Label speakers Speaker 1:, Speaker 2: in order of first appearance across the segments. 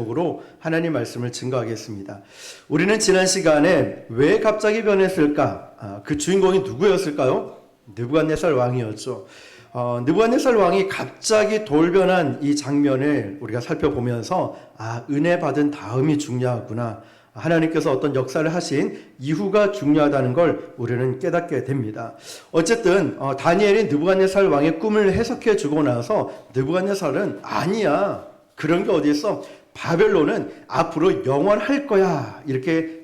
Speaker 1: 제목으로 하나님 말씀을 증거하겠습니다. 우리는 지난 시간에 왜 갑자기 변했을까? 그 주인공이 누구였을까요? 느부갓네살 왕이었죠. 느부갓네살 왕이 갑자기 돌변한 이 장면을 우리가 살펴보면서 은혜 받은 다음이 중요하구나. 하나님께서 어떤 역사를 하신 이후가 중요하다는 걸 우리는 깨닫게 됩니다. 어쨌든 다니엘이 느부갓네살 왕의 꿈을 해석해 주고 나서 느부갓네살은 아니야, 그런 게 어디 있어, 바벨론은 앞으로 영원할 거야, 이렇게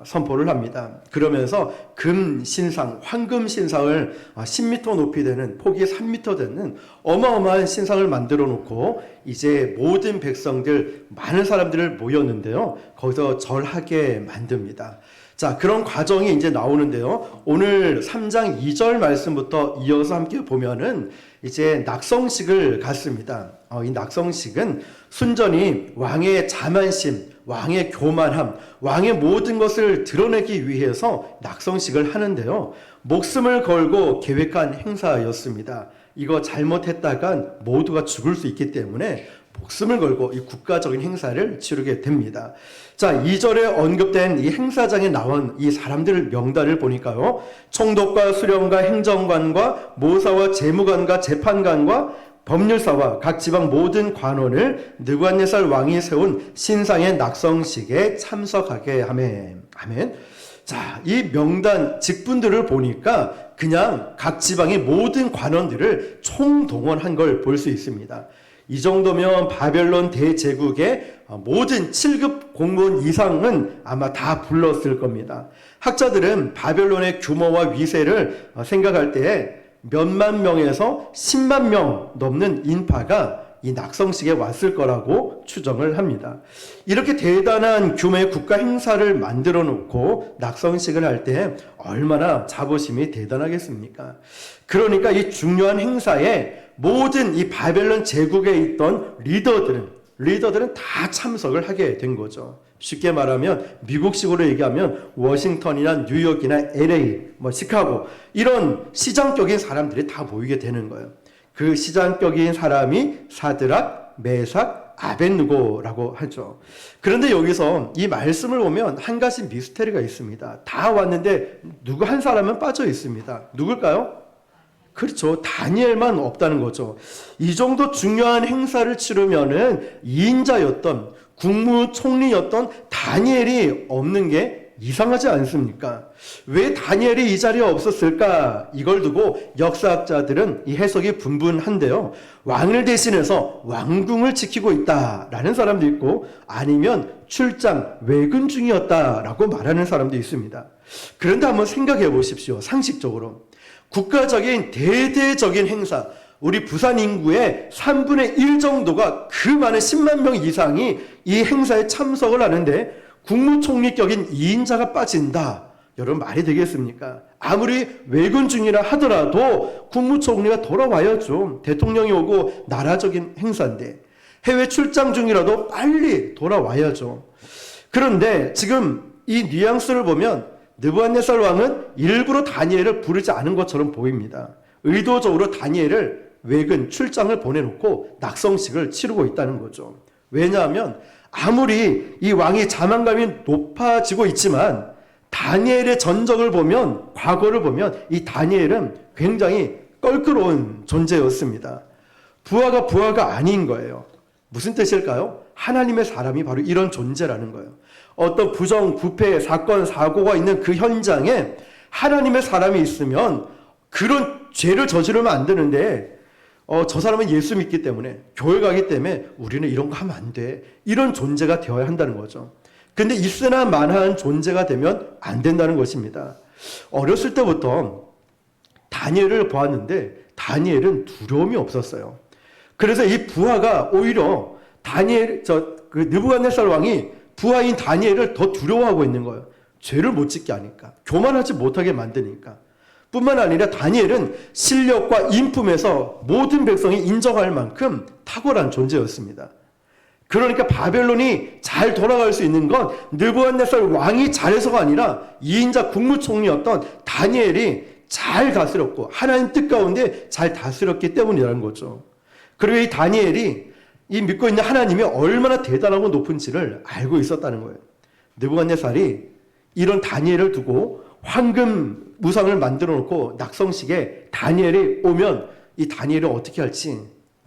Speaker 1: 선포를 합니다. 그러면서 금 신상, 황금 신상을 10m 높이 되는, 폭이 3m 되는 어마어마한 신상을 만들어 놓고 이제 모든 백성들, 많은 사람들을 모였는데요, 거기서 절하게 만듭니다. 자, 그런 과정이 이제 나오는데요, 오늘 3장 2절 말씀부터 이어서 함께 보면은 이제 낙성식을 갖습니다. 이 낙성식은 순전히 왕의 자만심, 왕의 교만함, 왕의 모든 것을 드러내기 위해서 낙성식을 하는데요, 목숨을 걸고 계획한 행사였습니다. 이거 잘못했다간 모두가 죽을 수 있기 때문에 목숨을 걸고 이 국가적인 행사를 치르게 됩니다. 자, 2절에 언급된 이 행사장에 나온 이 사람들 명단을 보니까요, 총독과 수령과 행정관과 모사와 재무관과 재판관과 법률사와 각 지방 모든 관원을 느부갓네살 왕이 세운 신상의 낙성식에 참석하게 하매. 아멘. 자, 이 명단 직분들을 보니까 그냥 각 지방의 모든 관원들을 총동원한 걸 볼 수 있습니다. 이 정도면 바벨론 대제국의 모든 7급 공무원 이상은 아마 다 불렀을 겁니다. 학자들은 바벨론의 규모와 위세를 생각할 때 몇만 명에서 10만 명 넘는 인파가 이 낙성식에 왔을 거라고 추정을 합니다. 이렇게 대단한 규모의 국가 행사를 만들어 놓고 낙성식을 할 때 얼마나 자부심이 대단하겠습니까? 그러니까 이 중요한 행사에 모든 이 바벨론 제국에 있던 리더들은 다 참석을 하게 된 거죠. 쉽게 말하면 미국식으로 얘기하면 워싱턴이나 뉴욕이나 LA, 시카고, 이런 시장격인 사람들이 다 모이게 되는 거예요. 그 시장격인 사람이 사드락, 메삭, 아벳느고라고 하죠. 그런데 여기서 이 말씀을 보면 한 가지 미스테리가 있습니다. 다 왔는데 누구 한 사람은 빠져 있습니다. 누굴까요? 그렇죠. 다니엘만 없다는 거죠. 이 정도 중요한 행사를 치르면은 2인자였던, 국무총리였던 다니엘이 없는 게 이상하지 않습니까? 왜 다니엘이 이 자리에 없었을까? 이걸 두고 역사학자들은 이 해석이 분분한데요, 왕을 대신해서 왕궁을 지키고 있다라는 사람도 있고, 아니면 출장, 외근 중이었다라고 말하는 사람도 있습니다. 그런데 한번 생각해 보십시오. 상식적으로 국가적인 대대적인 행사, 우리 부산 인구의 3분의 1 정도가, 그 많은 10만 명 이상이 이 행사에 참석을 하는데 국무총리격인 2인자가 빠진다. 여러분, 말이 되겠습니까? 아무리 외근 중이라 하더라도 국무총리가 돌아와야죠. 대통령이 오고 나라적인 행사인데, 해외 출장 중이라도 빨리 돌아와야죠. 그런데 지금 이 뉘앙스를 보면 느부갓네살 왕은 일부러 다니엘을 부르지 않은 것처럼 보입니다. 의도적으로 다니엘을 외근 출장을 보내놓고 낙성식을 치르고 있다는 거죠. 왜냐하면 아무리 이 왕이 자만감이 높아지고 있지만 다니엘의 전적을 보면, 과거를 보면 이 다니엘은 굉장히 껄끄러운 존재였습니다. 부하가 아닌 거예요. 무슨 뜻일까요? 하나님의 사람이 바로 이런 존재라는 거예요. 어떤 부정, 부패, 사건, 사고가 있는 그 현장에 하나님의 사람이 있으면 그런 죄를 저지르면 안 되는데, 저 사람은 예수 믿기 때문에, 교회 가기 때문에 우리는 이런 거 하면 안 돼, 이런 존재가 되어야 한다는 거죠. 근데 있으나 마나한 존재가 되면 안 된다는 것입니다. 어렸을 때부터 다니엘을 보았는데 다니엘은 두려움이 없었어요. 그래서 이 부하가 오히려 느부갓네살 왕이 부하인 다니엘을 더 두려워하고 있는 거예요. 죄를 못 짓게 하니까, 교만하지 못하게 만드니까. 뿐만 아니라 다니엘은 실력과 인품에서 모든 백성이 인정할 만큼 탁월한 존재였습니다. 그러니까 바벨론이 잘 돌아갈 수 있는 건 느부갓네살 왕이 잘해서가 아니라 2인자 국무총리였던 다니엘이 잘 다스렸고 하나님 뜻 가운데 잘 다스렸기 때문이라는 거죠. 그리고 이 다니엘이 이 믿고 있는 하나님이 얼마나 대단하고 높은지를 알고 있었다는 거예요. 느부갓네살이 이런 다니엘을 두고 황금 무상을 만들어 놓고 낙성식에 다니엘이 오면 이 다니엘이 어떻게 할지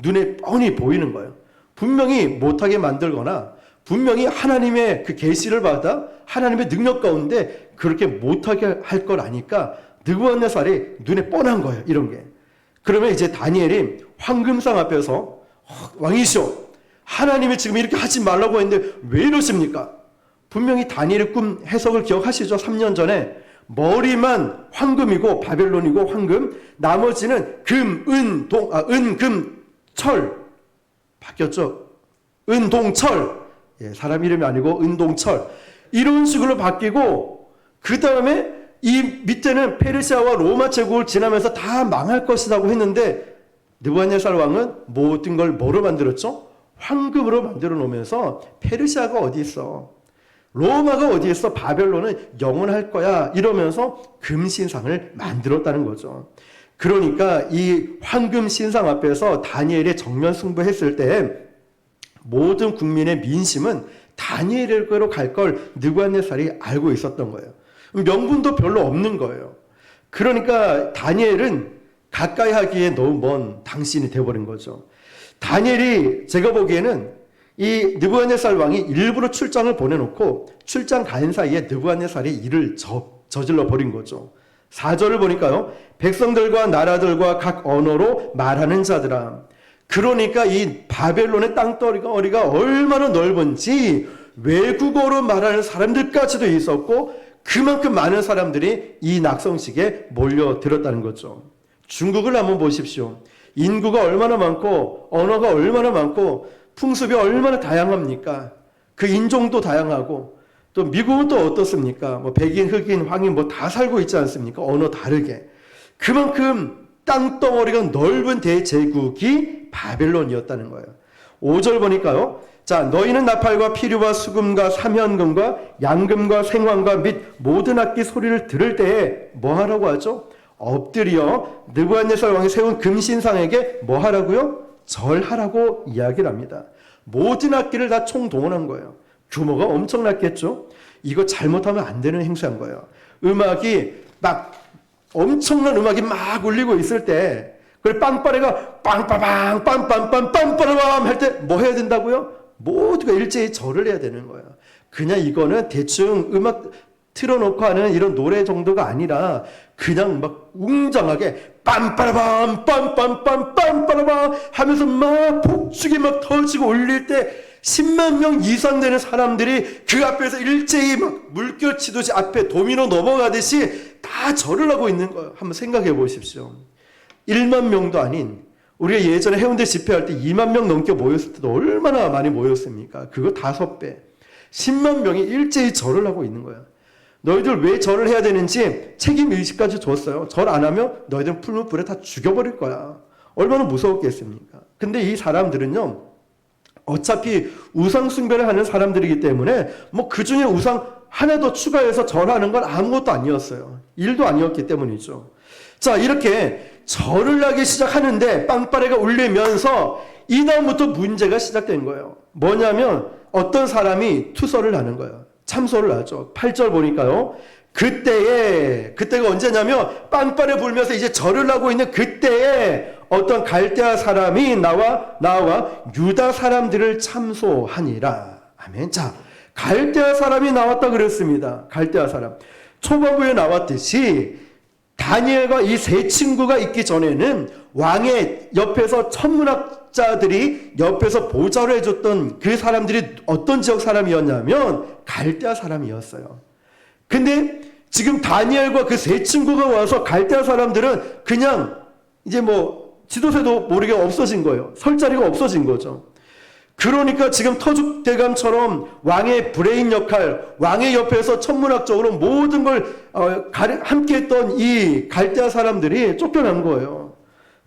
Speaker 1: 눈에 뻔히 보이는 거예요. 분명히 못하게 만들거나 분명히 하나님의 그 계시를 받아 하나님의 능력 가운데 그렇게 못하게 할 걸 아니까 느부갓네살이 눈에 뻔한 거예요. 이런 게. 그러면 이제 다니엘이 황금상 앞에서 왕이시오, 하나님이 지금 이렇게 하지 말라고 했는데 왜 이러십니까? 분명히 다니엘의 꿈 해석을 기억하시죠? 3년 전에 머리만 황금이고 바벨론이고 황금, 나머지는 금, 은, 금, 철 바뀌었죠? 은, 동, 철. 예, 사람 이름이 아니고 은동철. 이런 식으로 바뀌고 그 다음에 이 밑에는 페르시아와 로마 제국을 지나면서 다 망할 것이라고 했는데 느부갓네살 왕은 모든 걸 뭐로 만들었죠? 황금으로 만들어 놓으면서 페르시아가 어디 있어? 로마가 어디 있어? 바벨론은 영원할 거야. 이러면서 금신상을 만들었다는 거죠. 그러니까 이 황금 신상 앞에서 다니엘이 정면 승부했을 때 모든 국민의 민심은 다니엘에게로 갈 걸 느부갓네살이 알고 있었던 거예요. 명분도 별로 없는 거예요. 그러니까 다니엘은 가까이 하기에 너무 먼 당신이 되어버린 거죠. 다니엘이 제가 보기에는 이 느부갓네살 왕이 일부러 출장을 보내놓고 출장 간 사이에 느부갓네살이 일을 저질러 버린 거죠. 4절을 보니까요. 백성들과 나라들과 각 언어로 말하는 자들아. 그러니까 이 바벨론의 땅덩어리가 얼마나 넓은지 외국어로 말하는 사람들까지도 있었고 그만큼 많은 사람들이 이 낙성식에 몰려들었다는 거죠. 중국을 한번 보십시오. 인구가 얼마나 많고 언어가 얼마나 많고 풍습이 얼마나 다양합니까? 그 인종도 다양하고 또 미국은 또 어떻습니까? 뭐 백인, 흑인, 황인 뭐 다 살고 있지 않습니까? 언어 다르게. 그만큼 땅덩어리가 넓은 대제국이 바벨론이었다는 거예요. 5절 보니까요. 자, 너희는 나팔과 피류와 수금과 사면금과 양금과 생황과 및 모든 악기 소리를 들을 때에 뭐 하라고 하죠? 엎드려 느부갓네살 왕이 세운 금신상에게 뭐 하라고요? 절하라고 이야기를 합니다. 모든 악기를 다 총동원한 거예요. 규모가 엄청났겠죠? 이거 잘못하면 안 되는 행사인 거예요. 음악이 막 엄청난 음악이 막 울리고 있을 때 그 빵빠레가 빵빠방 빰빰빰 빰빠라밤 할 때 뭐 해야 된다고요? 모두가 일제히 절을 해야 되는 거예요. 그냥 이거는 대충 음악 틀어놓고 하는 이런 노래 정도가 아니라 그냥 막 웅장하게 빰빠라밤 빰빰빰 빰빠라밤 하면서 막 폭죽이 막 터지고 울릴 때 10만 명 이상 되는 사람들이 그 앞에서 일제히 막 물결치듯이 앞에 도미노 넘어가듯이 다 절을 하고 있는 거예요. 한번 생각해 보십시오. 1만 명도 아닌 우리가 예전에 해운대 집회할 때 2만 명 넘게 모였을 때도 얼마나 많이 모였습니까? 그거 5배. 10만 명이 일제히 절을 하고 있는 거야. 너희들 왜 절을 해야 되는지 책임의식까지 줬어요. 절 안 하면 너희들은 풀무 불에 다 죽여버릴 거야. 얼마나 무서웠겠습니까? 근데 이 사람들은요. 어차피 우상 숭배를 하는 사람들이기 때문에 뭐 그 중에 우상 하나 더 추가해서 절하는 건 아무것도 아니었어요. 일도 아니었기 때문이죠. 자, 이렇게 절을 하기 시작하는데 빵빠레가 울리면서 이다음부터 문제가 시작된 거예요. 뭐냐면 어떤 사람이 투서를 하는 거예요. 참소를 하죠. 8절 보니까요. 그때가 언제냐면 빵빠레 불면서 이제 절을 하고 있는 그때에 어떤 갈대아 사람이 나와 유다 사람들을 참소하니라. 아멘. 자, 갈대아 사람이 나왔다 그랬습니다. 갈대아 사람. 초반부에 나왔듯이 다니엘과 이 세 친구가 있기 전에는 왕의 옆에서 천문학자들이 옆에서 보좌를 해줬던 그 사람들이 어떤 지역 사람이었냐면 갈대아 사람이었어요. 근데 지금 다니엘과 그 세 친구가 와서 갈대아 사람들은 그냥 이제 뭐 지도새도 모르게 없어진 거예요. 설 자리가 없어진 거죠. 그러니까 지금 터줏대감처럼 왕의 브레인 역할, 왕의 옆에서 천문학적으로 모든 걸 함께 했던 이 갈대아 사람들이 쫓겨난 거예요.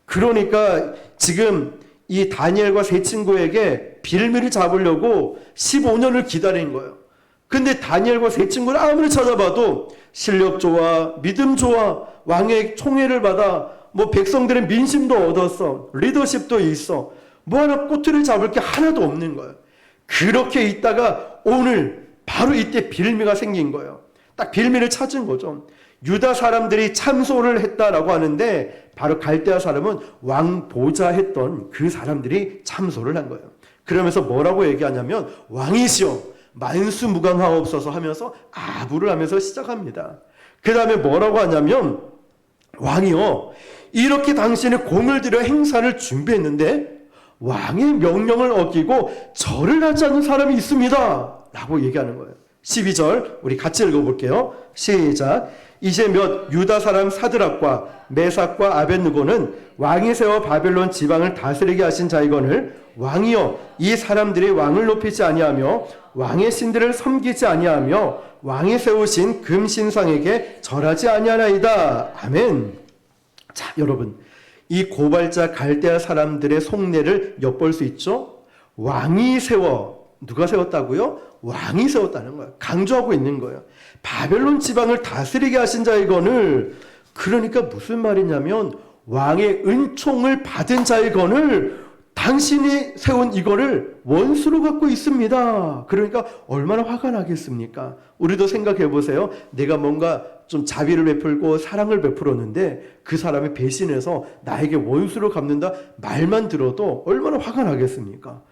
Speaker 1: 그러니까 지금 이 다니엘과 세 친구에게 빌미를 잡으려고 15년을 기다린 거예요. 근데 다니엘과 세 친구를 아무리 찾아봐도 실력 좋아, 믿음 좋아, 왕의 총애를 받아, 뭐 백성들의 민심도 얻었어, 리더십도 있어, 뭐 하나 꼬투리를 잡을 게 하나도 없는 거예요. 그렇게 있다가 오늘 바로 이때 빌미가 생긴 거예요. 딱 빌미를 찾은 거죠. 유다 사람들이 참소를 했다라고 하는데 바로 갈대아 사람은 왕 보자 했던 그 사람들이 참소를 한 거예요. 그러면서 뭐라고 얘기하냐면 왕이시여 만수무강하옵소서 하면서 아부를 하면서 시작합니다. 그 다음에 뭐라고 하냐면 왕이여 이렇게 당신의 공을 들여 행사를 준비했는데 왕의 명령을 어기고 절을 하지 않는 사람이 있습니다 라고 얘기하는 거예요. 12절 우리 같이 읽어볼게요. 시작. 이제 몇 유다 사람 사드락과 메삭과 아벳느고는 왕이 세워 바벨론 지방을 다스리게 하신 자이거늘 왕이여 이 사람들이 왕을 높이지 아니하며 왕의 신들을 섬기지 아니하며 왕이 세우신 금신상에게 절하지 아니하나이다. 아멘. 자, 여러분 이 고발자 갈대아 사람들의 속내를 엿볼 수 있죠? 왕이 세워 누가 세웠다고요? 왕이 세웠다는 거예요. 강조하고 있는 거예요. 바벨론 지방을 다스리게 하신 자이거늘 그러니까 무슨 말이냐면 왕의 은총을 받은 자이거늘 당신이 세운 이거를 원수로 갖고 있습니다. 그러니까 얼마나 화가 나겠습니까? 우리도 생각해 보세요. 내가 뭔가 좀 자비를 베풀고 사랑을 베풀었는데 그 사람이 배신해서 나에게 원수로 갚는다 말만 들어도 얼마나 화가 나겠습니까?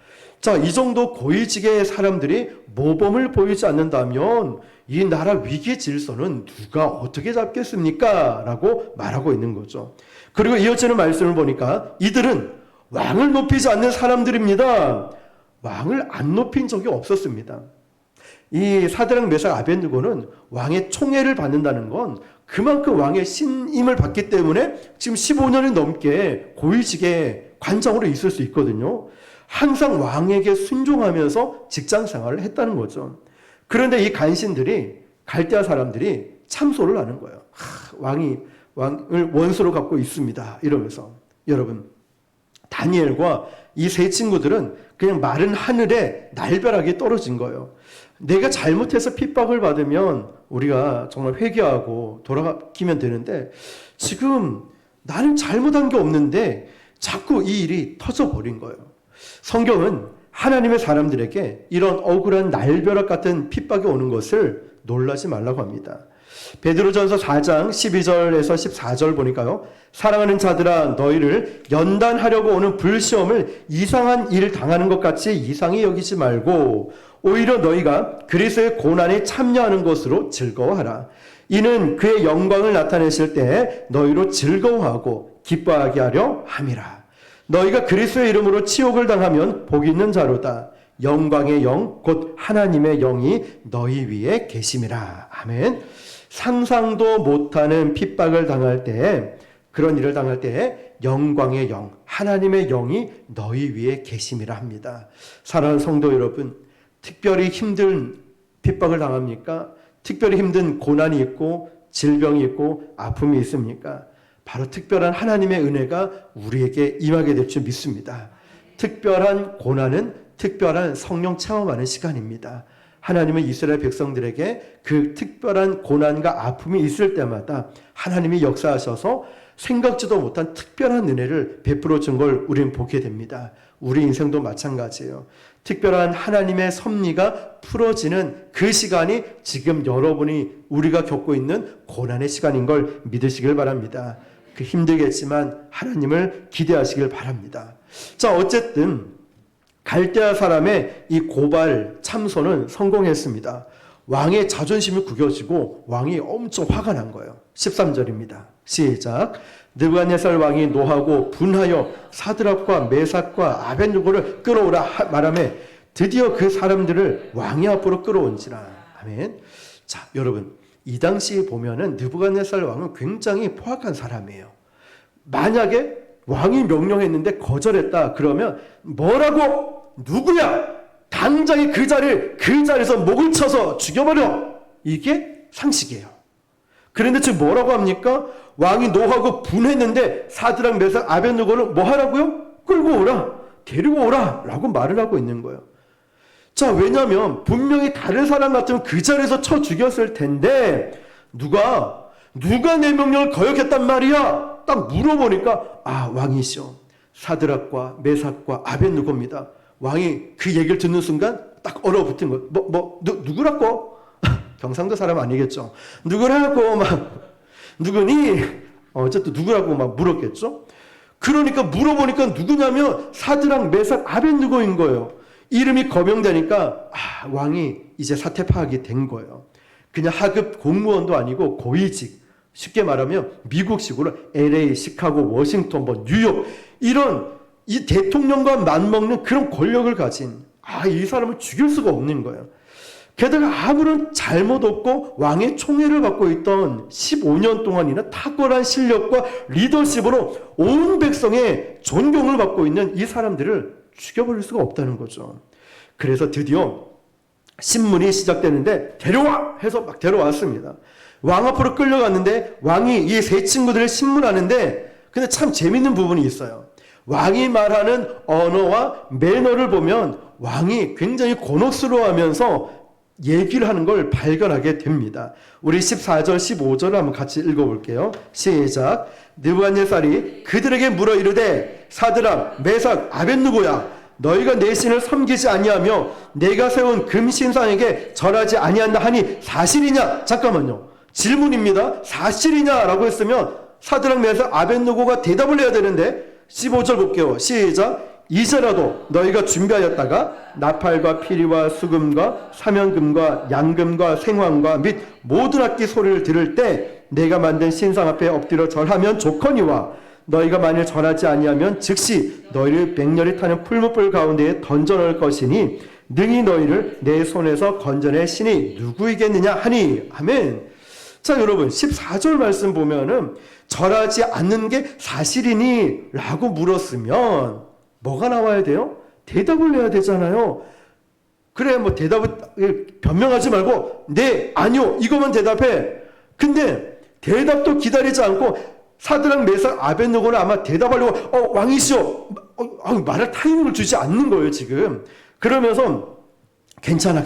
Speaker 1: 자, 이 정도 고위직의 사람들이 모범을 보이지 않는다면 이 나라 위기 질서는 누가 어떻게 잡겠습니까? 라고 말하고 있는 거죠. 그리고 이어지는 말씀을 보니까 이들은 왕을 높이지 않는 사람들입니다. 왕을 안 높인 적이 없었습니다. 이 사드락 메삭 아벳느고는 왕의 총애를 받는다는 건 그만큼 왕의 신임을 받기 때문에 지금 15년이 넘게 고위직의 관장으로 있을 수 있거든요. 항상 왕에게 순종하면서 직장 생활을 했다는 거죠. 그런데 이 간신들이 갈대아 사람들이 참소를 하는 거예요. 왕이 왕을 원수로 갖고 있습니다. 이러면서 여러분 다니엘과 이 세 친구들은 그냥 마른 하늘에 날벼락이 떨어진 거예요. 내가 잘못해서 핍박을 받으면 우리가 정말 회개하고 돌아가면 되는데 지금 나는 잘못한 게 없는데 자꾸 이 일이 터져버린 거예요. 성경은 하나님의 사람들에게 이런 억울한 날벼락 같은 핍박이 오는 것을 놀라지 말라고 합니다. 베드로전서 4장 12절에서 14절 보니까요. 사랑하는 자들아 너희를 연단하려고 오는 불시험을 이상한 일 당하는 것 같이 이상히 여기지 말고 오히려 너희가 그리스도의 고난에 참여하는 것으로 즐거워하라. 이는 그의 영광을 나타내실 때에 너희로 즐거워하고 기뻐하게 하려 함이라. 너희가 그리스도의 이름으로 치욕을 당하면 복 있는 자로다. 영광의 영 곧 하나님의 영이 너희 위에 계심이라. 아멘. 상상도 못하는 핍박을 당할 때 그런 일을 당할 때 영광의 영 하나님의 영이 너희 위에 계심이라 합니다. 사랑하는 성도 여러분 특별히 힘든 핍박을 당합니까? 특별히 힘든 고난이 있고 질병이 있고 아픔이 있습니까? 바로 특별한 하나님의 은혜가 우리에게 임하게 될 줄 믿습니다. 특별한 고난은 특별한 성령 체험하는 시간입니다. 하나님은 이스라엘 백성들에게 그 특별한 고난과 아픔이 있을 때마다 하나님이 역사하셔서 생각지도 못한 특별한 은혜를 베풀어 준 걸 우리는 보게 됩니다. 우리 인생도 마찬가지예요. 특별한 하나님의 섭리가 풀어지는 그 시간이 지금 여러분이 우리가 겪고 있는 고난의 시간인 걸 믿으시길 바랍니다. 그 힘들겠지만 하나님을 기대하시길 바랍니다. 자, 어쨌든 갈대아 사람의 이 고발 참소는 성공했습니다. 왕의 자존심이 구겨지고 왕이 엄청 화가 난 거예요. 13절입니다. 시작. 느부갓네살 왕이 노하고 분하여 사드락과 메삭과 아벳느고를 끌어오라 말하며 드디어 그 사람들을 왕의 앞으로 끌어온지라. 아멘. 자, 여러분 이 당시 보면은 느부갓네살 왕은 굉장히 포악한 사람이에요. 만약에 왕이 명령했는데 거절했다 그러면 뭐라고? 누구야? 당장에 그 자리에서 목을 쳐서 죽여버려. 이게 상식이에요. 그런데 지금 뭐라고 합니까? 왕이 노하고 분했는데 사드락 메삭 아벳느고를 뭐 하라고요? 끌고 오라. 데리고 오라. 라고 말을 하고 있는 거예요. 자, 왜냐하면 분명히 다른 사람 같으면 그 자리에서 쳐 죽였을 텐데 누가 내 명령을 거역했단 말이야? 딱 물어보니까 왕이시오. 사드락과 메삭과 아벳느고입니다. 왕이 그 얘기를 듣는 순간 딱 얼어붙은 거예요. 누구라고? 경상도 사람 아니겠죠. 누구라고 누구니? 어쨌든 누구라고 물었겠죠. 그러니까 물어보니까 누구냐면 사드락, 메삭, 아벳느고인 거예요. 이름이 거명되니까 왕이 이제 사태 파악이 된 거예요. 그냥 하급 공무원도 아니고 고위직, 쉽게 말하면 미국식으로 LA, 시카고, 워싱턴, 뉴욕 이런 이 대통령과 맞먹는 그런 권력을 가진 이 사람을 죽일 수가 없는 거예요. 게다가 아무런 잘못 없고 왕의 총애를 받고 있던 15년 동안이나 탁월한 실력과 리더십으로 온 백성의 존경을 받고 있는 이 사람들을 죽여버릴 수가 없다는 거죠. 그래서 드디어 신문이 시작되는데 데려와! 해서 막 데려왔습니다. 왕 앞으로 끌려갔는데 왕이 이 세 친구들을 신문하는데 근데 참 재밌는 부분이 있어요. 왕이 말하는 언어와 매너를 보면 왕이 굉장히 곤혹스러워하면서 얘기를 하는 걸 발견하게 됩니다. 우리 14절, 15절을 한번 같이 읽어볼게요. 시작. 느부갓네살이 그들에게 물어 이르되 사드락, 메삭, 아벳느고야 너희가 내 신을 섬기지 아니하며 내가 세운 금신상에게 절하지 아니한다 하니 사실이냐? 잠깐만요. 질문입니다. 사실이냐라고 했으면 사드락, 메삭, 아벳느고가 대답을 해야 되는데 15절 볼게요. 시작. 이제라도 너희가 준비하였다가 나팔과 피리와 수금과 사면금과 양금과 생황과 및 모든 악기 소리를 들을 때 내가 만든 신상 앞에 엎드려 절하면 좋거니와 너희가 만일 절하지 아니하면 즉시 너희를 맹렬히 타는 풀무불 가운데에 던져놓을 것이니 능히 너희를 내 손에서 건져낼 신이 누구이겠느냐 하니. 아멘. 자, 여러분 14절 말씀 보면은 절하지 않는 게 사실이니? 라고 물었으면 뭐가 나와야 돼요? 대답을 해야 되잖아요. 그래, 대답을 변명하지 말고 네, 아니요 이거만 대답해. 근데 대답도 기다리지 않고 사드락, 메삭, 아벳느고는 아마 대답하려고 왕이시오 말할 타이밍을 주지 않는 거예요 지금. 그러면서 괜찮아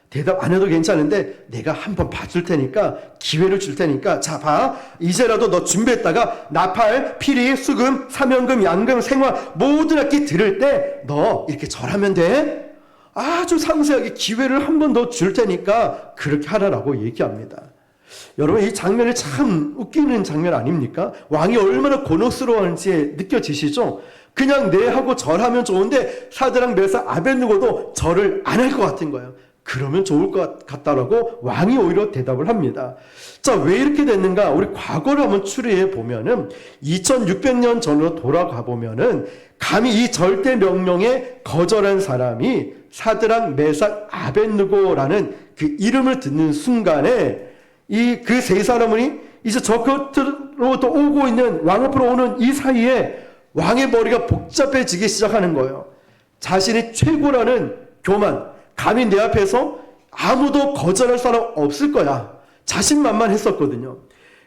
Speaker 1: 대답 안 해도 괜찮은데 내가 한번 봐줄 테니까 기회를 줄 테니까 자 봐. 이제라도 너 준비했다가 나팔, 피리, 수금, 사면금, 양금, 생화 모든 악기 들을 때 너 이렇게 절하면 돼. 아주 상세하게 기회를 한 번 더 줄 테니까 그렇게 하라라고 얘기합니다. 여러분 이 장면이 참 웃기는 장면 아닙니까? 왕이 얼마나 곤혹스러워하는지 느껴지시죠? 그냥 네 하고 절하면 좋은데 사드락, 메삭, 아벳느고도 절을 안 할 것 같은 거예요. 그러면 좋을 것 같다라고 왕이 오히려 대답을 합니다. 자, 왜 이렇게 됐는가? 우리 과거를 한번 추리해 보면은 2600년 전으로 돌아가 보면은 감히 이 절대 명령에 거절한 사람이 사드락, 메삭, 아벳느고라는 그 이름을 듣는 순간에 그 세 사람이 이제 저 겉으로부터 오고 있는 왕 앞으로 오는 이 사이에 왕의 머리가 복잡해지기 시작하는 거예요. 자신이 최고라는 교만, 감히 내 앞에서 아무도 거절할 사람 없을 거야. 자신만만했었거든요.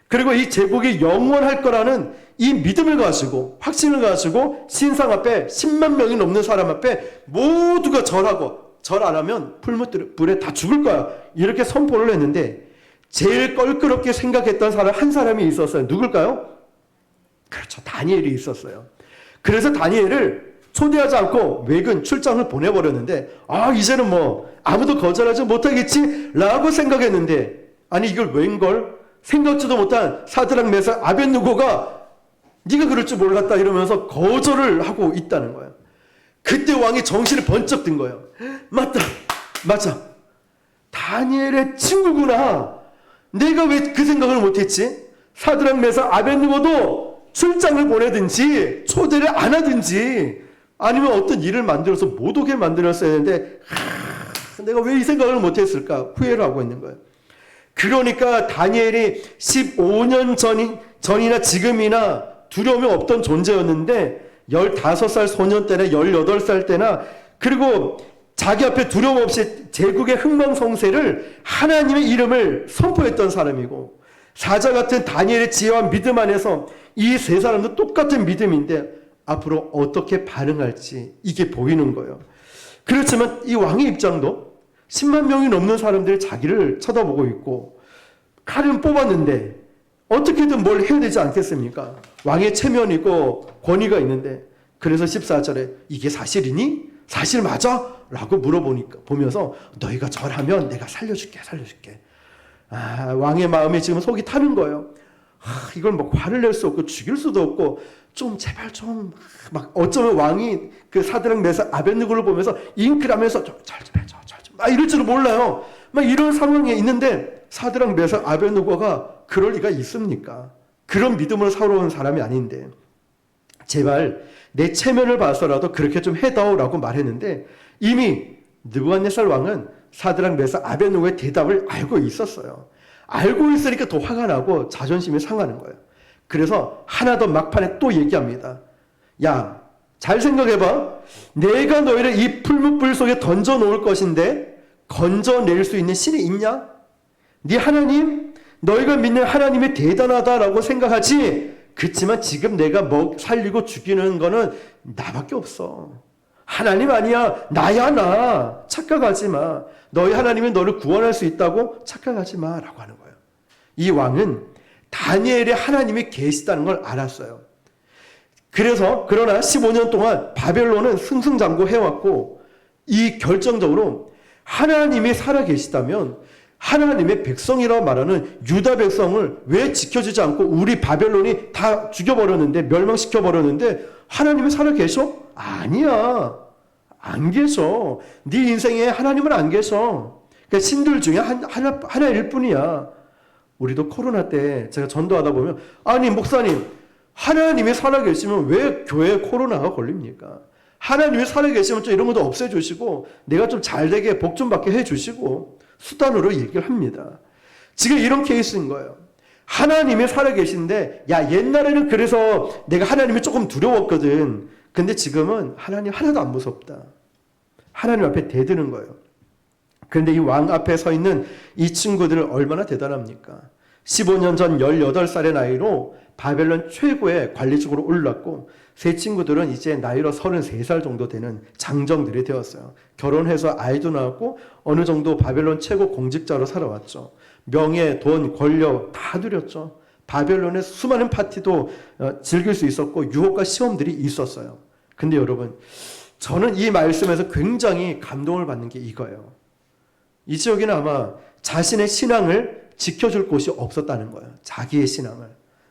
Speaker 1: 그리고 이 제국이 영원할 거라는 이 믿음을 가지고 확신을 가지고 신상 앞에 10만 명이 넘는 사람 앞에 모두가 절하고 절 안 하면 풀무불에 다 죽을 거야. 이렇게 선포를 했는데 제일 껄끄럽게 생각했던 사람 한 사람이 있었어요. 누굴까요? 그렇죠. 다니엘이 있었어요. 그래서 다니엘을 초대하지 않고 외근 출장을 보내버렸는데 이제는 아무도 거절하지 못하겠지 라고 생각했는데 아니 이걸 웬걸? 생각지도 못한 사드락, 메삭, 아벳느고가 네가 그럴 줄 몰랐다 이러면서 거절을 하고 있다는 거예요. 그때 왕이 정신이 번쩍 든 거예요. 맞다. 다니엘의 친구구나. 내가 왜 그 생각을 못했지? 사드락, 메삭, 아벳느고도 출장을 보내든지 초대를 안 하든지 아니면 어떤 일을 만들어서 못 오게 만들었어야 했는데 내가 왜 이 생각을 못했을까? 후회를 하고 있는 거예요. 그러니까 다니엘이 15년 전이나 지금이나 두려움이 없던 존재였는데 15살 소년 때나 18살 때나 그리고 자기 앞에 두려움 없이 제국의 흥망성쇠를 하나님의 이름을 선포했던 사람이고 사자 같은 다니엘의 지혜와 믿음 안에서 이 세 사람도 똑같은 믿음인데 앞으로 어떻게 반응할지 이게 보이는 거예요. 그렇지만 이 왕의 입장도 10만 명이 넘는 사람들이 자기를 쳐다보고 있고 칼은 뽑았는데 어떻게든 뭘 해야 되지 않겠습니까? 왕의 체면이 있고 권위가 있는데 그래서 14절에 이게 사실이니? 사실 맞아? 라고 보면서 너희가 절하면 내가 살려줄게. 왕의 마음에 지금 속이 타는 거예요. 이걸 뭐 화를 낼 수 없고 죽일 수도 없고 좀 제발 좀 막 어쩌면 왕이 그 사드락 메삭 아벳느고를 보면서 잉크라면서 잘 좀 해줘 막 이럴 줄은 몰라요. 막 이런 상황에 있는데 사드락 메삭 아벳느고가 그럴 리가 있습니까? 그런 믿음으로 살아온 사람이 아닌데 제발 내 체면을 봐서라도 그렇게 좀 해다오라고 말했는데 이미 느부갓네살 왕은 사드락 메삭 아벳느고의 대답을 알고 있었어요. 알고 있으니까 더 화가 나고 자존심이 상하는 거예요. 그래서 하나 더 막판에 또 얘기합니다. 야, 잘 생각해봐. 내가 너희를 이 풀무불 속에 던져놓을 것인데 건져낼 수 있는 신이 있냐? 네 하나님? 너희가 믿는 하나님이 대단하다라고 생각하지? 그렇지만 지금 내가 살리고 죽이는 거는 나밖에 없어. 하나님 아니야. 나야 나. 착각하지 마. 너희 하나님이 너를 구원할 수 있다고 착각하지 마 라고 하는 거예요. 이 왕은 다니엘의 하나님이 계시다는 걸 알았어요. 그러나 15년 동안 바벨론은 승승장구 해왔고 이 결정적으로 하나님이 살아계시다면 하나님의 백성이라고 말하는 유다 백성을 왜 지켜주지 않고 우리 바벨론이 다 죽여버렸는데 멸망시켜버렸는데 하나님이 살아계셔? 아니야. 안 계셔. 네 인생에 하나님은 안 계셔. 그러니까 신들 중에 하나일 뿐이야. 우리도 코로나 때 제가 전도하다 보면 아니 목사님 하나님이 살아계시면 왜 교회에 코로나가 걸립니까? 하나님이 살아계시면 좀 이런 것도 없애주시고 내가 좀 잘되게 복 좀 받게 해주시고 수단으로 얘기를 합니다. 지금 이런 케이스인 거예요. 하나님이 살아계신데 야 옛날에는 그래서 내가 하나님이 조금 두려웠거든. 근데 지금은 하나님 하나도 안 무섭다. 하나님 앞에 대드는 거예요. 그런데 이 왕 앞에 서 있는 이 친구들은 얼마나 대단합니까? 15년 전 18살의 나이로 바벨론 최고의 관리직으로 올랐고 세 친구들은 이제 나이로 33살 정도 되는 장정들이 되었어요. 결혼해서 아이도 낳았고 어느 정도 바벨론 최고 공직자로 살아왔죠. 명예, 돈, 권력 다 누렸죠. 바벨론의 수많은 파티도 즐길 수 있었고 유혹과 시험들이 있었어요. 근데 여러분 저는 이 말씀에서 굉장히 감동을 받는 게 이거예요. 이 지역에는 아마 자신의 신앙을 지켜줄 곳이 없었다는 거예요. 자기의 신앙을.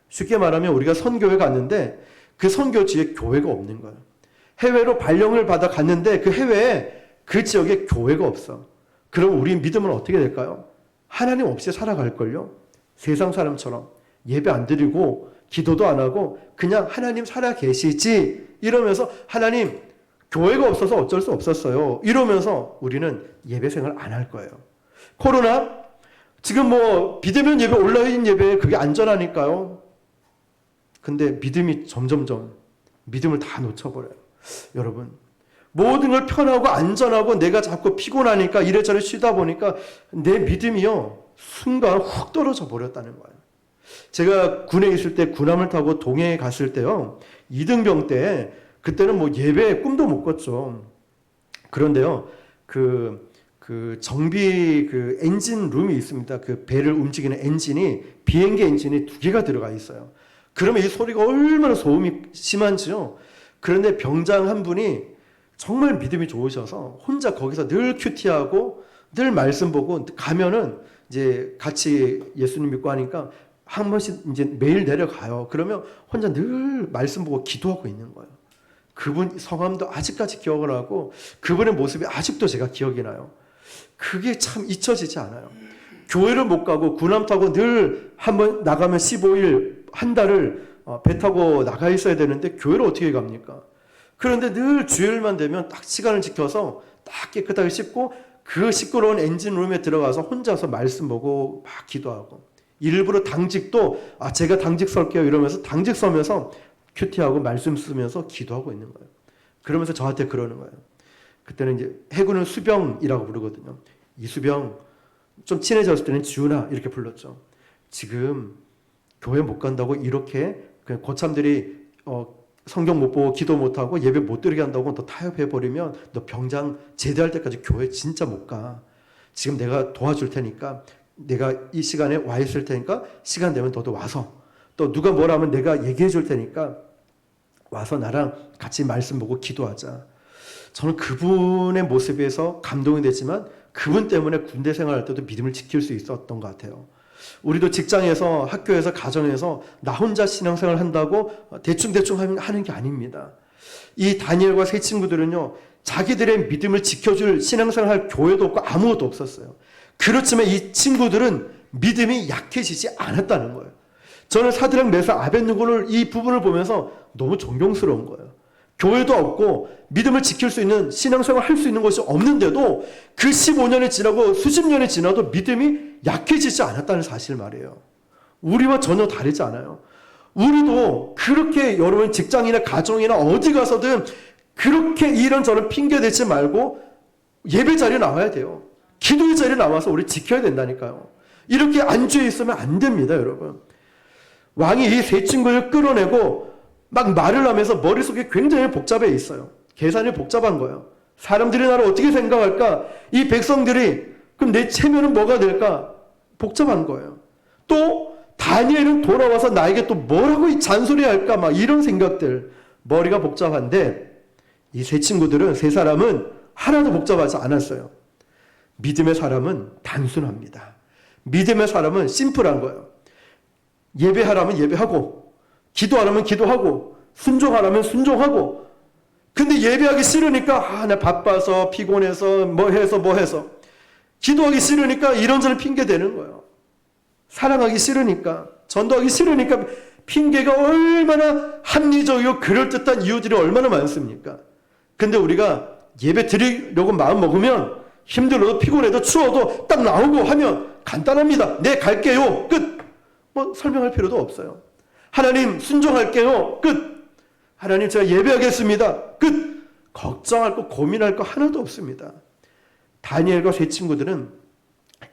Speaker 1: 쉽게 말하면 우리가 선교회 갔는데 그 선교지에 교회가 없는 거예요. 해외로 발령을 받아 갔는데 그 해외에 그 지역에 교회가 없어. 그럼 우리 믿음은 어떻게 될까요? 하나님 없이 살아갈걸요? 세상 사람처럼 예배 안 드리고 기도도 안 하고 그냥 하나님 살아 계시지 이러면서 하나님 교회가 없어서 어쩔 수 없었어요. 이러면서 우리는 예배 생활 안 할 거예요. 코로나 지금 뭐 비대면 예배 온라인 예배 그게 안전하니까요. 근데 믿음이 점점점 믿음을 다 놓쳐버려요. 여러분 모든 걸 편하고 안전하고 내가 자꾸 피곤하니까 이래저래 쉬다 보니까 내 믿음이요 순간 훅 떨어져 버렸다는 거예요. 제가 군에 있을 때 군함을 타고 동해에 갔을 때요 2등병 때 그때는 뭐 예배 꿈도 못 꿨죠. 그런데요 그 정비 그 엔진 룸이 있습니다. 그 배를 움직이는 엔진이 비행기 엔진이 2개가 들어가 있어요. 그러면 이 소리가 얼마나 소음이 심한지요. 그런데 병장 한 분이 정말 믿음이 좋으셔서 혼자 거기서 늘 큐티하고 늘 말씀 보고 가면은 이제 같이 예수님 믿고 하니까 한 번씩 이제 매일 내려가요. 그러면 혼자 늘 말씀 보고 기도하고 있는 거예요. 그분 성함도 아직까지 기억을 하고 그분의 모습이 아직도 제가 기억이 나요. 그게 참 잊혀지지 않아요. 교회를 못 가고 군함 타고 늘 한번 나가면 15일 한 달을 배 타고 나가 있어야 되는데 교회를 어떻게 갑니까? 그런데 늘 주일만 되면 딱 시간을 지켜서 딱 깨끗하게 씻고 그 시끄러운 엔진룸에 들어가서 혼자서 말씀 보고 막 기도하고 일부러 당직도 제가 당직 설게요 이러면서 당직 서면서 큐티하고 말씀 쓰면서 기도하고 있는 거예요. 그러면서 저한테 그러는 거예요. 그때는 이제 해군은 수병이라고 부르거든요. 이수병 좀 친해졌을 때는 지훈아 이렇게 불렀죠. 지금 교회 못 간다고 이렇게 고참들이 성경 못 보고 기도 못 하고 예배 못 드리게 한다고 너 타협해 버리면 너 병장 제대할 때까지 교회 진짜 못 가. 지금 내가 도와줄 테니까 내가 이 시간에 와 있을 테니까 시간 되면 너도 와서 또 누가 뭐라 하면 내가 얘기해 줄 테니까 와서 나랑 같이 말씀 보고 기도하자. 저는 그분의 모습에서 감동이 됐지만 그분 때문에 군대 생활할 때도 믿음을 지킬 수 있었던 것 같아요. 우리도 직장에서, 학교에서, 가정에서 나 혼자 신앙생활 한다고 대충대충 하는 게 아닙니다. 이 다니엘과 세 친구들은요, 자기들의 믿음을 지켜줄 신앙생활 할 교회도 없고 아무것도 없었어요. 그렇지만 이 친구들은 믿음이 약해지지 않았다는 거예요. 저는 사드락, 메삭, 아벳느고를 이 부분을 보면서 너무 존경스러운 거예요. 교회도 없고 믿음을 지킬 수 있는 신앙생활 할 수 있는 것이 없는데도 그 15년이 지나고 수십 년이 지나도 믿음이 약해지지 않았다는 사실 말이에요. 우리와 전혀 다르지 않아요. 우리도 그렇게 여러분 직장이나 가정이나 어디 가서든 그렇게 이런저런 핑계 대지 말고 예배 자리에 나와야 돼요. 기도의 자리에 나와서 우리 지켜야 된다니까요. 이렇게 안주해 있으면 안 됩니다, 여러분. 왕이 이 세 친구를 끌어내고 막 말을 하면서 머릿속에 굉장히 복잡해 있어요. 계산이 복잡한 거예요. 사람들이 나를 어떻게 생각할까? 이 백성들이 그럼 내 체면은 뭐가 될까? 복잡한 거예요. 또 다니엘은 돌아와서 나에게 또 뭐라고 잔소리할까? 막 이런 생각들. 머리가 복잡한데 이 세 친구들은, 세 사람은 하나도 복잡하지 않았어요. 믿음의 사람은 단순합니다. 믿음의 사람은 심플한 거예요. 예배하라면 예배하고, 기도하라면 기도하고, 순종하라면 순종하고. 근데 예배하기 싫으니까 나 바빠서 피곤해서 뭐 해서 기도하기 싫으니까 이런저런 핑계 대는 거예요. 사랑하기 싫으니까, 전도하기 싫으니까 핑계가 얼마나 합리적이고 그럴듯한 이유들이 얼마나 많습니까? 근데 우리가 예배 드리려고 마음 먹으면 힘들어도 피곤해도 추워도 딱 나오고 하면 간단합니다. 네, 갈게요. 끝. 뭐 설명할 필요도 없어요. 하나님 순종할게요. 끝. 하나님 제가 예배하겠습니다. 끝. 걱정할 거 고민할 거 하나도 없습니다. 다니엘과 세 친구들은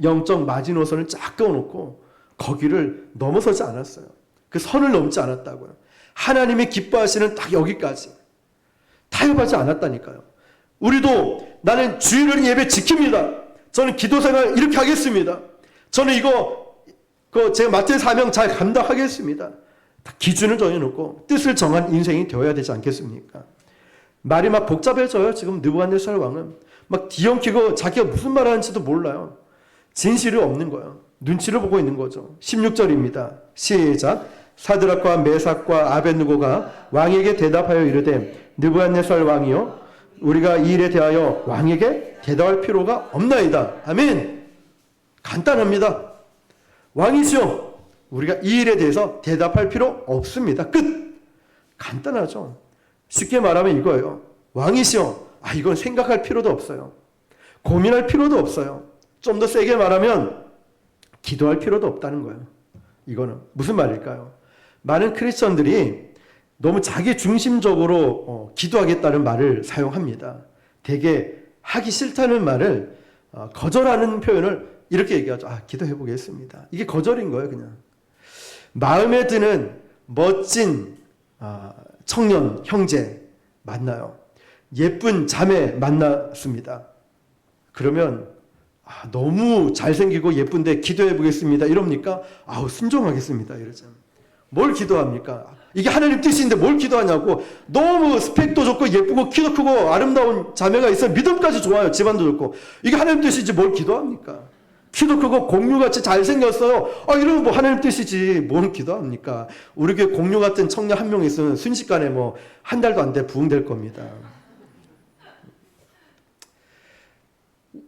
Speaker 1: 영적 마지노선을 쫙 그어놓고 거기를 넘어서지 않았어요. 그 선을 넘지 않았다고요. 하나님이 기뻐하시는 딱 여기까지 타협하지 않았다니까요. 우리도 나는 주일은 예배 지킵니다. 저는 기도생활 이렇게 하겠습니다. 저는 제가 맡은 사명 잘 감당하겠습니다. 기준을 정해놓고 뜻을 정한 인생이 되어야 되지 않겠습니까? 말이 막 복잡해져요. 지금 느부갓네살 왕은 막 뒤엉키고 자기가 무슨 말 하는지도 몰라요. 진실이 없는 거예요. 눈치를 보고 있는 거죠. 16절입니다. 시작. 사드락과 메삭과 아벳느고가 왕에게 대답하여 이르되 느부갓네살 왕이요 우리가 이 일에 대하여 왕에게 대답할 필요가 없나이다. 아멘. 간단합니다. 왕이시여 우리가 이 일에 대해서 대답할 필요 없습니다. 끝. 간단하죠. 쉽게 말하면 이거예요. 왕이시여 이건 생각할 필요도 없어요. 고민할 필요도 없어요. 좀 더 세게 말하면 기도할 필요도 없다는 거예요. 이거는 무슨 말일까요? 많은 크리스천들이 너무 자기 중심적으로 기도하겠다는 말을 사용합니다. 되게 하기 싫다는 말을 거절하는 표현을 이렇게 얘기하죠. 기도해 보겠습니다. 이게 거절인 거예요, 그냥. 마음에 드는 멋진 청년, 형제 만나요. 예쁜 자매 만났습니다. 그러면 너무 잘생기고 예쁜데 기도해 보겠습니다. 이럽니까? 순종하겠습니다. 이러잖아요. 뭘 기도합니까? 이게 하나님 뜻인데 뭘 기도하냐고. 너무 스펙도 좋고 예쁘고 키도 크고 아름다운 자매가 있어 믿음까지 좋아요. 집안도 좋고. 이게 하나님 뜻이지 뭘 기도합니까? 키도 크고 공유같이 잘생겼어요. 이러면 뭐 하나님 뜻이지 뭘 기도합니까? 우리 교회 공유 같은 청년 한 명 있으면 순식간에 뭐 한 달도 안 돼 부흥될 겁니다.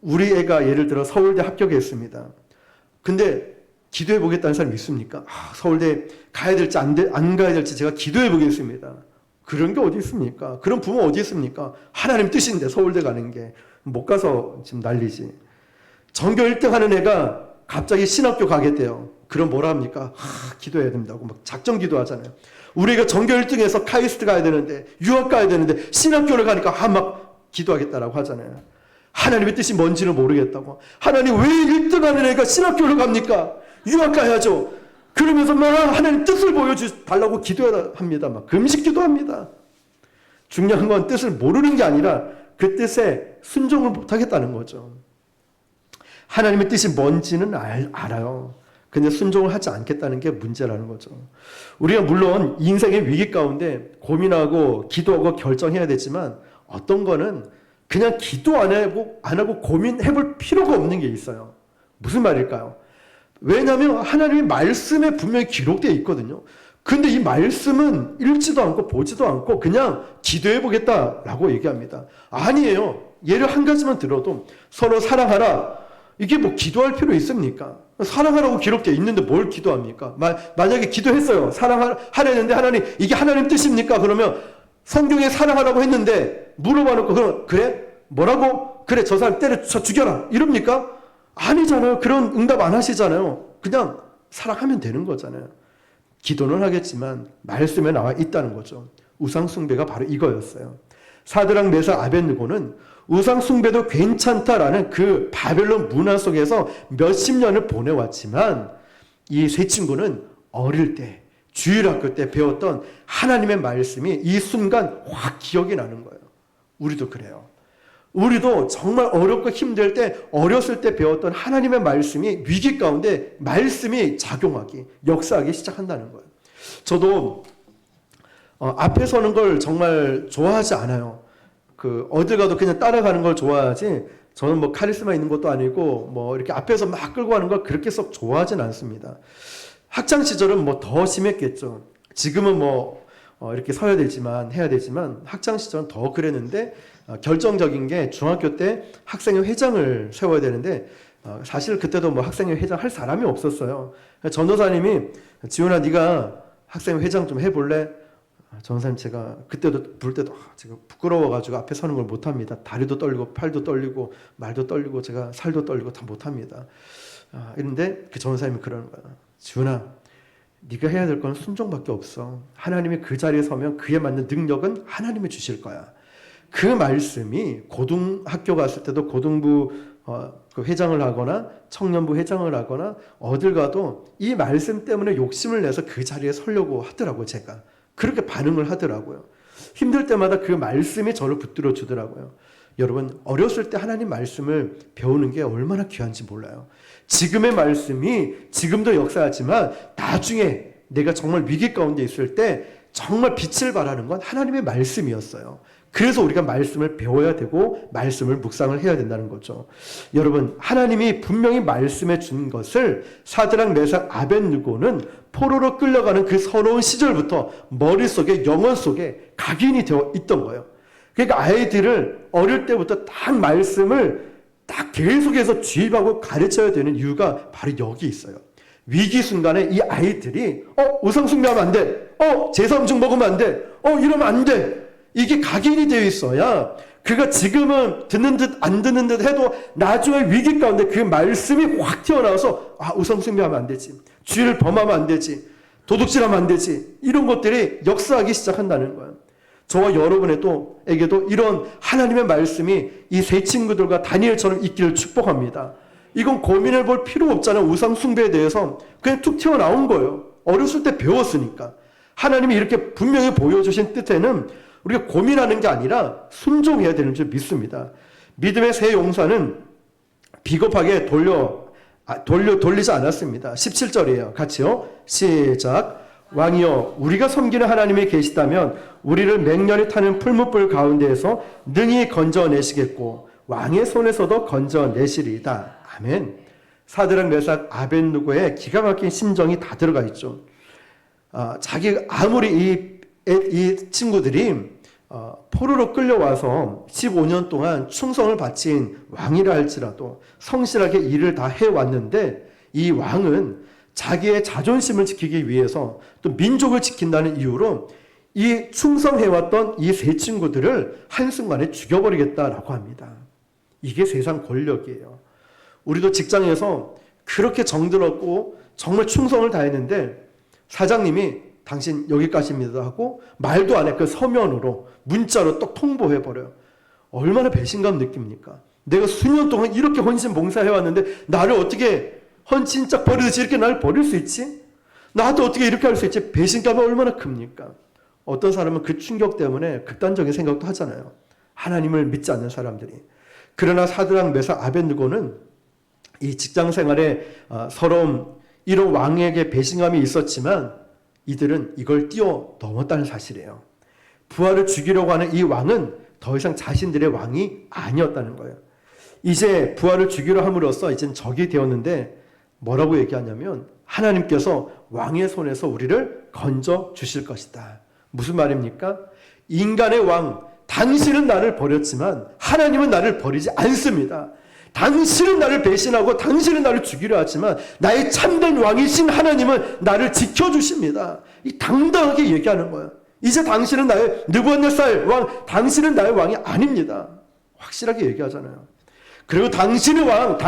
Speaker 1: 우리 애가 예를 들어 서울대 합격했습니다. 근데 기도해 보겠다는 사람이 있습니까? 서울대 가야 될지 안 가야 될지 제가 기도해 보겠습니다. 그런 게 어디 있습니까? 그런 부모 어디 있습니까? 하나님 뜻인데 서울대 가는 게 못 가서 지금 난리지. 전교 1등 하는 애가 갑자기 신학교 가겠대요. 그럼 뭐라 합니까? 기도해야 된다고 막 작정 기도하잖아요. 우리 애가 전교 1등해서 카이스트 가야 되는데 유학 가야 되는데 신학교를 가니까 막 기도하겠다라고 하잖아요. 하나님의 뜻이 뭔지는 모르겠다고. 하나님 왜 1등하는 애가 신학교를 갑니까? 유학 가야죠. 그러면서 막 하나님 뜻을 보여달라고 기도해야 합니다. 막 금식 기도합니다. 중요한 건 뜻을 모르는 게 아니라 그 뜻에 순종을 못하겠다는 거죠. 하나님의 뜻이 뭔지는 알아요. 근데 순종을 하지 않겠다는 게 문제라는 거죠. 우리가 물론 인생의 위기 가운데 고민하고 기도하고 결정해야 되지만 어떤 거는 그냥 기도 안 하고 고민해 볼 필요가 없는 게 있어요. 무슨 말일까요? 왜냐하면 하나님의 말씀에 분명히 기록되어 있거든요. 근데 이 말씀은 읽지도 않고 보지도 않고 그냥 기도해 보겠다라고 얘기합니다. 아니에요. 예를 한 가지만 들어도 서로 사랑하라. 이게 뭐 기도할 필요 있습니까? 사랑하라고 기록되어 있는데 뭘 기도합니까? 만약에 기도했어요. 사랑하려는데 하나님, 이게 하나님 뜻입니까? 그러면 성경에 사랑하라고 했는데 물어봐 놓고 그럼 그래? 뭐라고? 그래, 저 사람 때려쳐 죽여라. 이럽니까? 아니잖아요. 그런 응답 안 하시잖아요. 그냥 사랑하면 되는 거잖아요. 기도는 하겠지만 말씀에 나와 있다는 거죠. 우상숭배가 바로 이거였어요. 사드락 메삭 아벳느고는 우상숭배도 괜찮다라는 그 바벨론 문화 속에서 몇십 년을 보내왔지만 이 세 친구는 어릴 때 주일학교 때 배웠던 하나님의 말씀이 이 순간 확 기억이 나는 거예요. 우리도 그래요. 우리도 정말 어렵고 힘들 때 어렸을 때 배웠던 하나님의 말씀이 위기 가운데 말씀이 작용하기, 역사하기 시작한다는 거예요. 저도 앞에 서는 걸 정말 좋아하지 않아요. 어딜 가도 그냥 따라가는 걸 좋아하지, 저는 뭐 카리스마 있는 것도 아니고 뭐 이렇게 앞에서 막 끌고 가는 걸 그렇게 썩 좋아하진 않습니다. 학창 시절은 뭐 더 심했겠죠. 지금은 뭐 이렇게 서야 되지만 해야 되지만 학창 시절은 더 그랬는데 결정적인 게 중학교 때 학생회 회장을 세워야 되는데 사실 그때도 뭐 학생회 회장 할 사람이 없었어요. 전도사님이 지훈아 네가 학생회 회장 좀 해볼래? 전도사님 제가 그때도 부를 때도 제가 부끄러워가지고 앞에 서는 걸 못합니다. 다리도 떨리고 팔도 떨리고 말도 떨리고 제가 살도 떨리고 다 못합니다. 이런데 그 전도사님이 그러는 거야. 지훈아 네가 해야 될 건 순종밖에 없어. 하나님이 그 자리에 서면 그에 맞는 능력은 하나님이 주실 거야. 그 말씀이 고등학교 갔을 때도 고등부 그 회장을 하거나 청년부 회장을 하거나 어딜 가도 이 말씀 때문에 욕심을 내서 그 자리에 서려고 하더라고요. 제가 그렇게 반응을 하더라고요. 힘들 때마다 그 말씀이 저를 붙들어 주더라고요. 여러분 어렸을 때 하나님 말씀을 배우는 게 얼마나 귀한지 몰라요. 지금의 말씀이 지금도 역사하지만 나중에 내가 정말 위기 가운데 있을 때 정말 빛을 발하는 건 하나님의 말씀이었어요. 그래서 우리가 말씀을 배워야 되고 말씀을 묵상을 해야 된다는 거죠. 여러분 하나님이 분명히 말씀해 준 것을 사드락 메삭 아벳느고는 포로로 끌려가는 그 서러운 시절부터 머릿속에 영혼 속에 각인이 되어 있던 거예요. 그러니까 아이들을 어릴 때부터 딱 말씀을 딱 계속해서 주입하고 가르쳐야 되는 이유가 바로 여기 있어요. 위기 순간에 이 아이들이 우상숭배하면 안 돼. 제사음식 먹으면 안 돼. 이러면 안 돼. 이게 각인이 되어 있어야 그가 지금은 듣는 듯 안 듣는 듯 해도 나중에 위기 가운데 그 말씀이 확 튀어나와서 우상숭배하면 안 되지. 죄를 범하면 안 되지. 도둑질하면 안 되지. 이런 것들이 역사하기 시작한다는 거예요. 저와 여러분에게도 이런 하나님의 말씀이 이 세 친구들과 다니엘처럼 있기를 축복합니다. 이건 고민해 볼 필요 없잖아요. 우상 숭배에 대해서 그냥 툭 튀어나온 거예요. 어렸을 때 배웠으니까. 하나님이 이렇게 분명히 보여주신 뜻에는 우리가 고민하는 게 아니라 순종해야 되는 줄 믿습니다. 믿음의 새 용사는 비겁하게 돌리지 않았습니다. 17절이에요. 같이요. 시작. 왕이여 우리가 섬기는 하나님이 계시다면 우리를 맹렬히 타는 풀무불 가운데에서 능히 건져내시겠고 왕의 손에서도 건져내시리이다. 아멘. 사드락 메삭 아벳느고의 기가 막힌 심정이 다 들어가 있죠. 아무리 이 친구들이 포로로 끌려와서 15년 동안 충성을 바친 왕이라 할지라도 성실하게 일을 다 해왔는데 이 왕은 자기의 자존심을 지키기 위해서 또 민족을 지킨다는 이유로 이 충성해왔던 이 세 친구들을 한순간에 죽여버리겠다라고 합니다. 이게 세상 권력이에요. 우리도 직장에서 그렇게 정들었고 정말 충성을 다했는데 사장님이 당신 여기까지입니다 하고 말도 안 해. 그 서면으로 문자로 또 통보해버려요. 얼마나 배신감 느낍니까? 내가 수년 동안 이렇게 헌신 봉사해왔는데 나를 어떻게 헌신짝 버리듯이 이렇게 나를 버릴 수 있지? 나도 어떻게 이렇게 할 수 있지? 배신감이 얼마나 큽니까? 어떤 사람은 그 충격 때문에 극단적인 생각도 하잖아요. 하나님을 믿지 않는 사람들이. 그러나 사드락 메삭 아벳느고는 이 직장 생활의 서러움, 이런 왕에게 배신감이 있었지만 이들은 이걸 뛰어넘었다는 사실이에요. 부하를 죽이려고 하는 이 왕은 더 이상 자신들의 왕이 아니었다는 거예요. 이제 부하를 죽이려 함으로써 이젠 적이 되었는데 뭐라고 얘기하냐면 하나님께서 왕의 손에서 우리를 건져 주실 것이다. 무슨 말입니까? 인간의 왕, 당신은 나를 버렸지만 하나님은 나를 버리지 않습니다. 당신은 나를 배신하고 당신은 나를 죽이려 하지만 나의 참된 왕이신 하나님은 나를 지켜주십니다. 이 당당하게 얘기하는 거예요. 이제 당신은 나의 느부갓네살 왕, 당신은 나의 왕이 아닙니다. 확실하게 얘기하잖아요. 그리고 당신의 왕,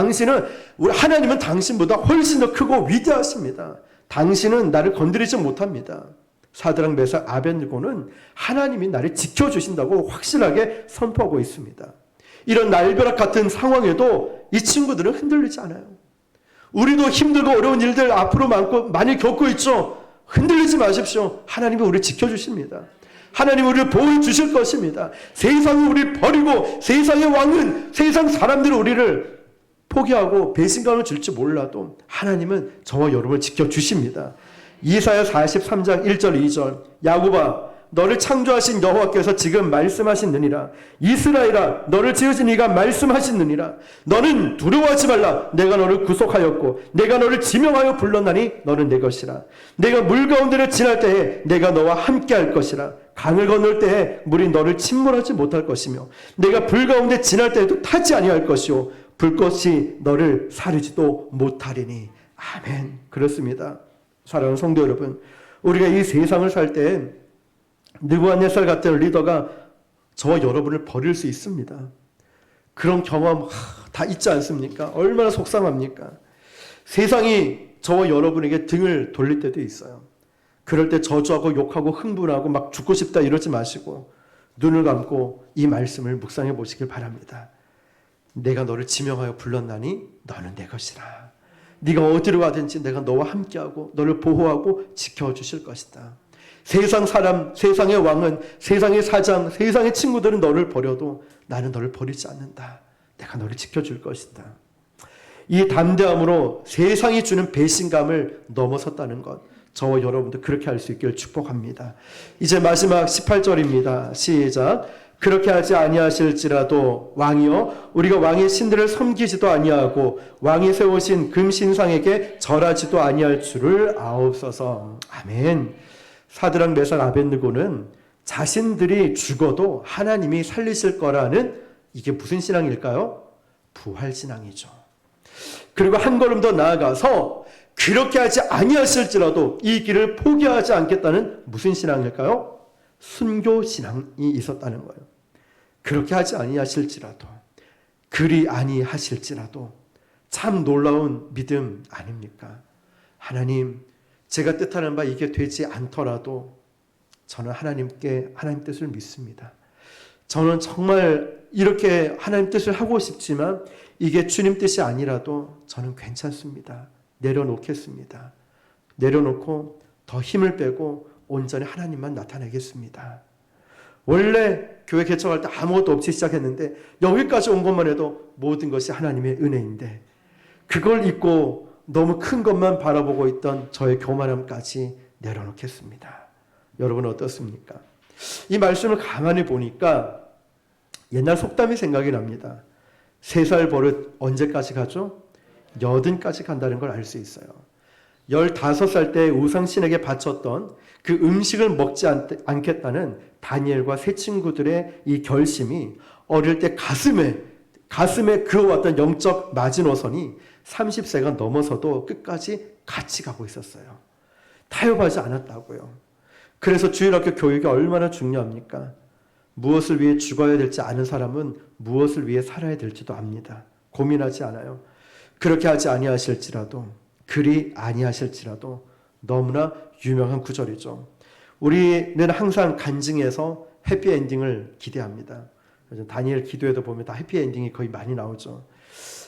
Speaker 1: 우리 하나님은 당신보다 훨씬 더 크고 위대하십니다. 당신은 나를 건드리지 못합니다. 사드락 메삭 아벳느고는 하나님이 나를 지켜주신다고 확실하게 선포하고 있습니다. 이런 날벼락 같은 상황에도 이 친구들은 흔들리지 않아요. 우리도 힘들고 어려운 일들 앞으로 많이 겪고 있죠. 흔들리지 마십시오. 하나님이 우리를 지켜주십니다. 하나님이 우리를 보호해 주실 것입니다. 세상이 우리를 버리고 세상의 왕은 세상 사람들이 우리를 포기하고 배신감을 줄지 몰라도 하나님은 저와 여러분을 지켜주십니다. 이사야 43장 1절 2절 야곱아 너를 창조하신 여호와께서 지금 말씀하시느니라. 이스라엘아 너를 지으신 이가 말씀하시느니라. 너는 두려워하지 말라. 내가 너를 구속하였고 내가 너를 지명하여 불렀나니 너는 내 것이라. 내가 물 가운데를 지날 때에 내가 너와 함께 할 것이라. 강을 건널 때에 물이 너를 침몰하지 못할 것이며 내가 불 가운데 지날 때에도 타지 아니할 것이요 불꽃이 너를 사르지도 못하리니. 아멘. 그렇습니다. 사랑하는 성도 여러분, 우리가 이 세상을 살 때 느부갓네살 같은 리더가 저와 여러분을 버릴 수 있습니다. 그런 경험 다 있지 않습니까? 얼마나 속상합니까? 세상이 저와 여러분에게 등을 돌릴 때도 있어요. 그럴 때 저주하고 욕하고 흥분하고 막 죽고 싶다 이러지 마시고 눈을 감고 이 말씀을 묵상해 보시길 바랍니다. 내가 너를 지명하여 불렀나니 너는 내 것이라. 네가 어디로 가든지 내가 너와 함께하고 너를 보호하고 지켜주실 것이다. 세상 사람, 세상의 왕은, 세상의 사장, 세상의 친구들은 너를 버려도 나는 너를 버리지 않는다. 내가 너를 지켜줄 것이다. 이 담대함으로 세상이 주는 배신감을 넘어섰다는 것, 저와 여러분도 그렇게 할 수 있기를 축복합니다. 이제 마지막 18절입니다. 시작. 그렇게 하지 아니하실지라도 왕이여 우리가 왕의 신들을 섬기지도 아니하고 왕이 세우신 금신상에게 절하지도 아니할 줄을 아옵소서. 아멘. 사드락 메삭 아벳느고는 자신들이 죽어도 하나님이 살리실 거라는 이게 무슨 신앙일까요? 부활신앙이죠. 그리고 한 걸음 더 나아가서 그렇게 하지 아니하실지라도 이 길을 포기하지 않겠다는 무슨 신앙일까요? 순교신앙이 있었다는 거예요. 그렇게 하지 아니하실지라도 그리 아니하실지라도 참 놀라운 믿음 아닙니까? 하나님, 제가 뜻하는 바 이게 되지 않더라도 저는 하나님 뜻을 믿습니다. 저는 정말 이렇게 하나님 뜻을 하고 싶지만 이게 주님 뜻이 아니라도 저는 괜찮습니다. 내려놓겠습니다. 내려놓고 더 힘을 빼고 온전히 하나님만 나타내겠습니다. 원래 교회 개척할 때 아무것도 없이 시작했는데 여기까지 온 것만 해도 모든 것이 하나님의 은혜인데 그걸 잊고 너무 큰 것만 바라보고 있던 저의 교만함까지 내려놓겠습니다. 여러분은 어떻습니까? 이 말씀을 가만히 보니까 옛날 속담이 생각이 납니다. 3살 버릇 언제까지 가죠? 80까지 간다는 걸 알 수 있어요. 15살 때 우상신에게 바쳤던 그 음식을 먹지 않겠다는 다니엘과 세 친구들의 이 결심이 어릴 때 가슴에 그어왔던 영적 마지노선이 30세가 넘어서도 끝까지 같이 가고 있었어요. 타협하지 않았다고요. 그래서 주일학교 교육이 얼마나 중요합니까? 무엇을 위해 죽어야 될지 아는 사람은 무엇을 위해 살아야 될지도 압니다. 고민하지 않아요. 그렇게 하지 아니하실지라도 그리 아니하실지라도 너무나 유명한 구절이죠. 우리는 항상 간증해서 해피엔딩을 기대합니다. 다니엘 기도에도 보면 다 해피엔딩이 거의 많이 나오죠.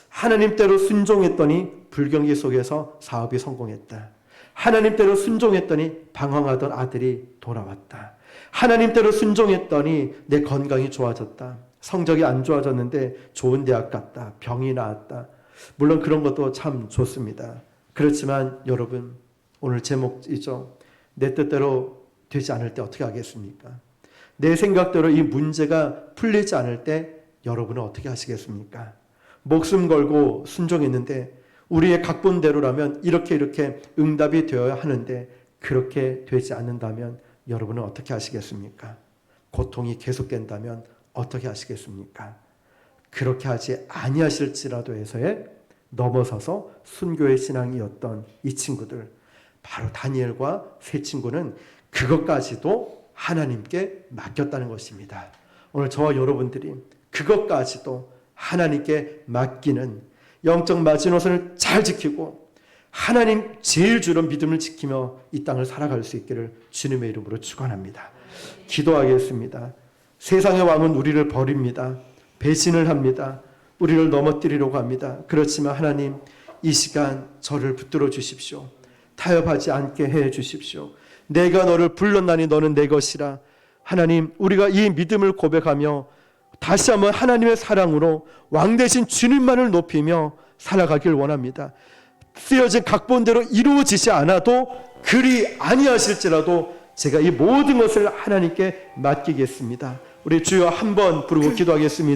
Speaker 1: 하나님대로 순종했더니 불경기 속에서 사업이 성공했다. 하나님대로 순종했더니 방황하던 아들이 돌아왔다. 하나님대로 순종했더니 내 건강이 좋아졌다. 성적이 안 좋아졌는데 좋은 대학 갔다. 병이 나았다. 물론 그런 것도 참 좋습니다. 그렇지만 여러분, 오늘 제목이죠. 내 뜻대로 되지 않을 때 어떻게 하겠습니까? 내 생각대로 이 문제가 풀리지 않을 때 여러분은 어떻게 하시겠습니까? 목숨 걸고 순종했는데 우리의 각본대로라면 이렇게 응답이 되어야 하는데 그렇게 되지 않는다면 여러분은 어떻게 하시겠습니까? 고통이 계속된다면 어떻게 하시겠습니까? 그렇게 하지 아니하실지라도 해서의 넘어서서 순교의 신앙이었던 이 친구들, 바로 다니엘과 세 친구는 그것까지도 하나님께 맡겼다는 것입니다. 오늘 저와 여러분들이 그것까지도 하나님께 맡기는 영적 마지노선을 잘 지키고 하나님 제일 주로 믿음을 지키며 이 땅을 살아갈 수 있기를 주님의 이름으로 축원합니다. 기도하겠습니다. 세상의 왕은 우리를 버립니다. 배신을 합니다. 우리를 넘어뜨리려고 합니다. 그렇지만 하나님, 이 시간 저를 붙들어 주십시오. 타협하지 않게 해 주십시오. 내가 너를 불렀나니 너는 내 것이라. 하나님, 우리가 이 믿음을 고백하며 다시 한번 하나님의 사랑으로 왕 대신 주님만을 높이며 살아가길 원합니다. 쓰여진 각본대로 이루어지지 않아도 그리 아니하실지라도 제가 이 모든 것을 하나님께 맡기겠습니다. 우리 주여 한번 부르고 기도하겠습니다.